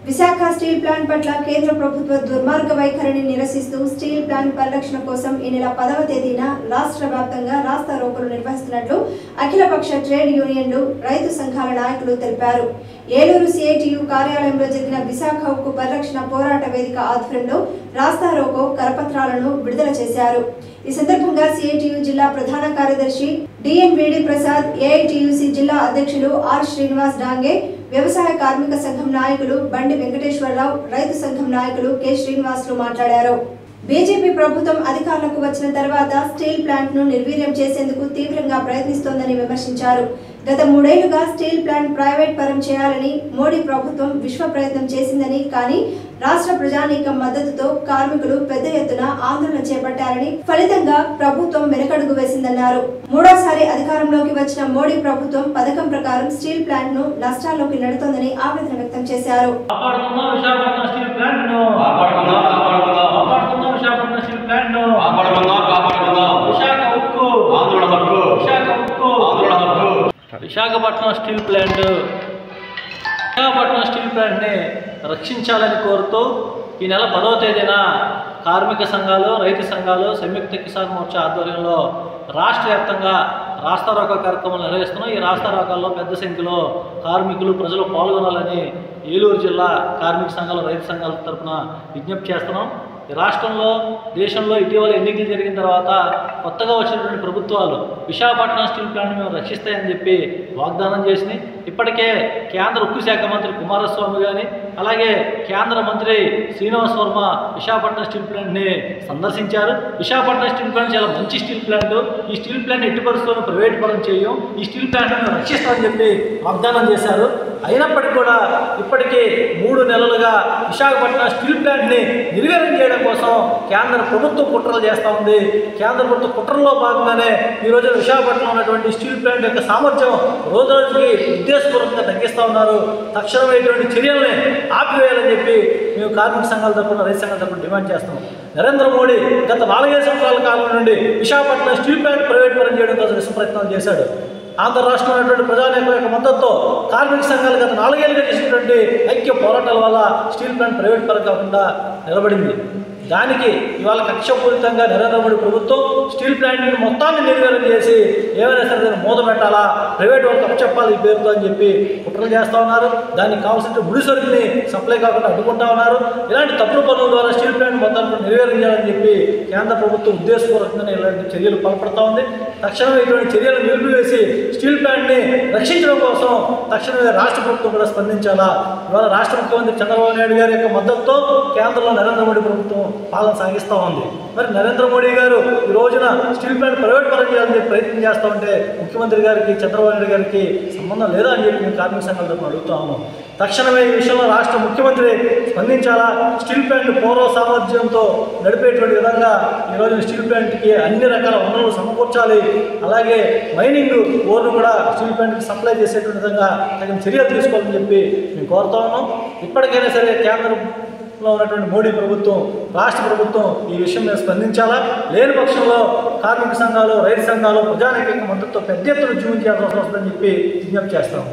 Visakha steel plant పట్ల కేంద్ర ప్రభుత్వ దుర్మార్గ వైఖరిని నిరసిస్తూ స్టీల్ ప్లాంట్ పరిరక్షణ కోసం ఈ నెల 10వ తేదీన రాష్ట్ర వ్యాప్తంగా రాస్తా రోకోలు నిర్వహిస్తున్నట్లు అఖిలపక్ష ట్రేడ్ యూనియన్లు రైతు సంఘాల నాయకులు తెలిపారు. ఏలూరు సిఐటియు కార్యాలయంలో జరిగిన విశాఖ ఉక్కు పరిరక్షణ పోరాట వేదిక ఆధ్వర్యంలో రాస్తా రోకో కరపత్రాలను విడుదల చేశారు. ఈ సందర్భంగా సిఐటియు జిల్లా ప్రధాన కార్యదర్శి డిఎన్విడి ప్రసాద్, ఏఐటియుసి జిల్లా అధ్యక్షులు ఆర్ శ్రీనివాస్ డాంగే, వ్యవసాయ కార్మిక సంఘం నాయకులు బండి వెంకటేశ్వరరావు, రైతు సంఘం నాయకులు కె శ్రీనివాసులు మాట్లాడారు. బీజేపీ ప్రభుత్వం అధికారంలోకి వచ్చిన తర్వాత స్టీల్ ప్లాంట్ ను నిర్వీర్యం చేసేందుకు తీవ్రంగా ప్రయత్నిస్తోందని విమర్శించారు. గత 3 ఏళ్లుగా స్టీల్ ప్లాంట్ ప్రైవేట్ పరం చేయాలని మోడీ ప్రభుత్వం విశ్వ ప్రయత్నం చేసిందని, కానీ రాష్ట్ర ప్రజానీకం మద్దతుతో కార్మికులు పెద్ద ఎత్తున ఆందోళన చేపట్టారని, ఫలితంగా ప్రభుత్వం వెనకడుగు వేసిందన్నారు. మూడోసారి అధికారంలోకి వచ్చిన మోడీ ప్రభుత్వం పథకం ప్రకారం స్టీల్ ప్లాంట్ ను నష్టాల్లోకి నెడుతోందని ఆవేదన వ్యక్తం చేశారు. విశాఖపట్నం స్టీల్ ప్లాంట్ని రక్షించాలని కోరుతూ ఈ నెల 10వ తేదీన కార్మిక సంఘాలు, రైతు సంఘాలు, సంయుక్త కిసాన్ మోర్చా ఆధ్వర్యంలో రాష్ట్ర వ్యాప్తంగా రాస్తా రోకో కార్యక్రమాలు నిర్వహిస్తున్నాం. ఈ రాస్తా రోకాల్లో పెద్ద సంఖ్యలో కార్మికులు, ప్రజలు పాల్గొనాలని ఏలూరు జిల్లా కార్మిక సంఘాలు, రైతు సంఘాల తరఫున విజ్ఞప్తి చేస్తున్నాం. ఈ రాష్ట్రంలో, దేశంలో ఇటీవల ఎన్నికలు జరిగిన తర్వాత కొత్తగా వచ్చినటువంటి ప్రభుత్వాలు విశాఖపట్నం స్టీల్ ప్లాంట్ మేము రక్షిస్తాయని చెప్పి వాగ్దానం చేసినాయి. ఇప్పటికే కేంద్ర ఉక్కు శాఖ మంత్రి కుమారస్వామి కానీ, అలాగే కేంద్ర మంత్రి శ్రీనివాస్ వర్మ విశాఖపట్నం స్టీల్ ప్లాంట్ని సందర్శించారు. విశాఖపట్నం స్టీల్ ప్లాంట్ చాలా మంచి స్టీల్ ప్లాంట్, ఈ స్టీల్ ప్లాంట్ ఎట్టి పరిస్థితుల్లో ప్రైవేట్ పరం చేయం, ఈ స్టీల్ ప్లాంట్ మేము రక్షిస్తామని చెప్పి వాగ్దానం చేశారు. అయినప్పటికీ కూడా ఇప్పటికీ 3 నెలలుగా విశాఖపట్నం స్టీల్ ప్లాంట్ని నిర్వీర్యం చేయడం కోసం కేంద్ర ప్రభుత్వం కుట్రలు చేస్తూ ఉంది. కేంద్ర ప్రభుత్వ కుట్రల్లో భాగంగానే ఈరోజు విశాఖపట్నంలో ఉన్నటువంటి స్టీల్ ప్లాంట్ యొక్క సామర్థ్యం రోజు రోజుకి ఉద్దేశపూర్వకంగా తగ్గిస్తూ ఉన్నారు. తక్షణమైనటువంటి చర్యల్ని ఆపివేయాలని చెప్పి మేము కార్మిక సంఘాల తరఫున, రైతు సంఘాల తరఫున డిమాండ్ చేస్తున్నాం. నరేంద్ర మోడీ గత 4-5 సంవత్సరాల కాలం నుండి విశాఖపట్నం స్టీల్ ప్లాంట్ ప్రైవేట్ పరం చేయడం కోసం విశ్వ ప్రయత్నాలు చేశాడు. ఆంధ్ర రాష్ట్రంలో ఉన్నటువంటి ప్రజానీకం యొక్క మద్దతుతో కార్మిక సంఘాలు గత 4 ఏళ్ళుగా చేసినటువంటి ఐక్య పోరాటాల వల్ల స్టీల్ ప్లాంట్ ప్రైవేట్ పరం కాకుండా నిలబడింది. దానికి ఇవాళ కక్షపూరితంగా నరేంద్ర మోడీ ప్రభుత్వం స్టీల్ ప్లాంట్ని మొత్తాన్ని నిర్వీర్యం చేసి ఏమైనా సరే దాన్ని మూత పెట్టాలా, ప్రైవేట్ వాళ్ళకి అప్పచెప్పాలి ఈ పేరుతో అని చెప్పి కుట్రలు చేస్తూ ఉన్నారు. దానికి కావాల్సిన ముడి సరుకుని సప్లై కాకుండా అడ్డుకుంటా ఉన్నారు. ఇలాంటి తప్పుడు పనుల ద్వారా స్టీల్ ప్లాంట్ మొత్తాన్ని నిర్వీర్యం చేయాలని చెప్పి కేంద్ర ప్రభుత్వం ఉద్దేశపూర్వకంగా ఇలాంటి చర్యలు పాల్పడుతూ ఉంది. తక్షణమే ఇటువంటి చర్యలు నిలిపివేసి స్టీల్ ప్లాంట్ని రక్షించడం కోసం తక్షణమే రాష్ట్ర ప్రభుత్వం కూడా స్పందించాలా. ఇవాళ రాష్ట్ర ముఖ్యమంత్రి చంద్రబాబు నాయుడు గారి యొక్క మద్దతుతో కేంద్రంలో నరేంద్ర మోడీ ప్రభుత్వం పాలన సాగిస్తూ ఉంది. మరి నరేంద్ర మోడీ గారు ఈ రోజున స్టీల్ ప్లాంట్ ప్రైవేట్ పరం చేయాలని చెప్పి ప్రయత్నం చేస్తూ ఉంటే ముఖ్యమంత్రి గారికి, చంద్రబాబు నాయుడు గారికి సంబంధం లేదా అని చెప్పి మేము కార్మిక సంఘాల తరఫున అడుగుతా ఉన్నాం. తక్షణమే ఈ విషయంలో రాష్ట్ర ముఖ్యమంత్రి స్పందించాలా. స్టీల్ ప్లాంట్ పూర్వ సామర్థ్యంతో నడిపేటువంటి విధంగా ఈరోజు స్టీల్ ప్లాంట్కి అన్ని రకాల వనరులు సమకూర్చాలి. అలాగే మైనింగ్ ఓర్ను కూడా స్టీల్ ప్లాంట్కి సప్లై చేసేటువంటి విధంగా తగిన చర్యలు తీసుకోవాలని చెప్పి మేము కోరుతా ఉన్నాం. ఇప్పటికైనా సరే కేంద్రంలో ఉన్నటువంటి మోడీ ప్రభుత్వం, రాష్ట్ర ప్రభుత్వం ఈ విషయం మీద స్పందించాలా. లేని పక్షంలో కార్మిక సంఘాలు, రైతు సంఘాలు ప్రజానీకం మద్దతుతో పెద్ద ఎత్తున ఉద్యమం చేయాల్సి వస్తుందని చెప్పి విజ్ఞప్తి చేస్తాం.